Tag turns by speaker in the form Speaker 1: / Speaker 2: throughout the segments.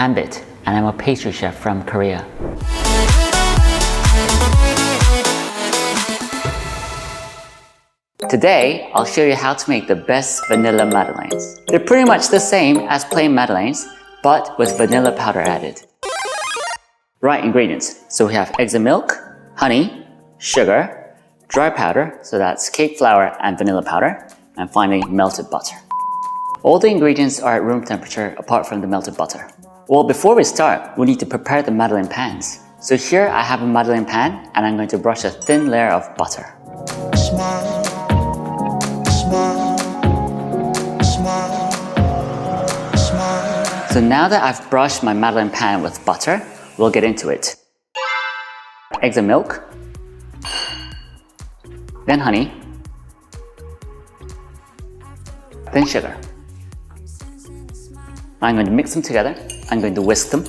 Speaker 1: Hanbit, and I'm a pastry chef from Korea. Today, I'll show you how to make the best vanilla madeleines. They're pretty much the same as plain madeleines, but with vanilla powder added. Right ingredients. So we have eggs and milk, honey, sugar, dry powder, so that's cake flour and vanilla powder, and finally melted butter. All the ingredients are at room temperature apart from the melted butter. Well, before we start, we need to prepare the madeleine pans. So here I have a madeleine pan and I'm going to brush a thin layer of butter. So now that I've brushed my madeleine pan with butter, we'll get into it. Eggs and milk, then honey, then sugar. I'm going to mix them together. I'm going to whisk them.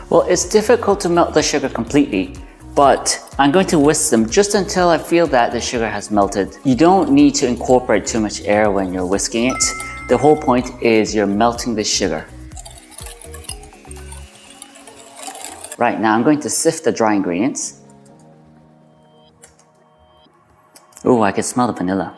Speaker 1: Well, it's difficult to melt the sugar completely, but I'm going to whisk them just until I feel that the sugar has melted. You don't need to incorporate too much air when you're whisking it. The whole point is you're melting the sugar. Right, now I'm going to sift the dry ingredients. Oh, I can smell the vanilla.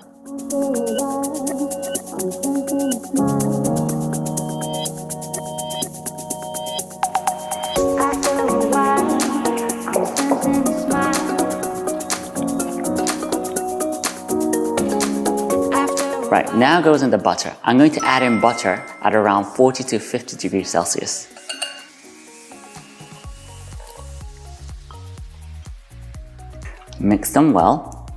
Speaker 1: Right, now goes in the butter. I'm going to add in butter at around 40 to 50 degrees Celsius. Mix them well.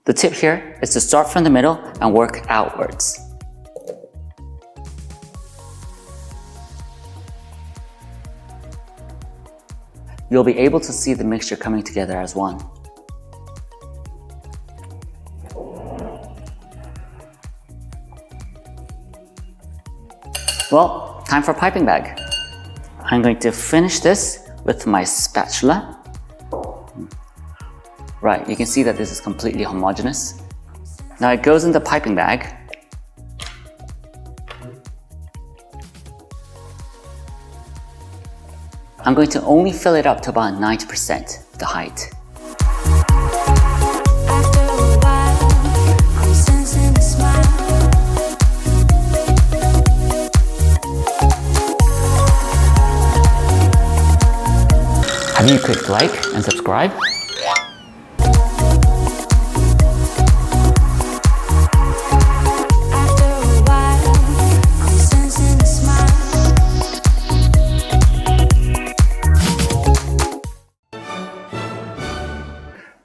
Speaker 1: The tip here is to start from the middle and work outwards. You'll be able to see the mixture coming together as one. Well, time for piping bag. I'm going to finish this with my spatula. Right, you can see that this is completely homogeneous. Now it goes in the piping bag. I'm going to only fill it up to about 90% the height. Have you clicked like and subscribe?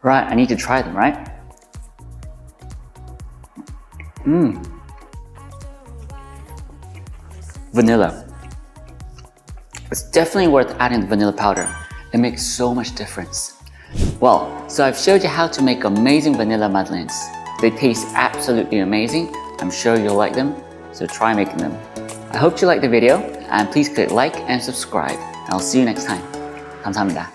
Speaker 1: Right, I need to try them, right? Vanilla. It's definitely worth adding the vanilla powder. It makes so much difference. Well, so I've showed you how to make amazing vanilla madeleines. They taste absolutely amazing. I'm sure you'll like them, so try making them. I hope you liked the video, and please click like and subscribe. I'll see you next time. 감사합니다.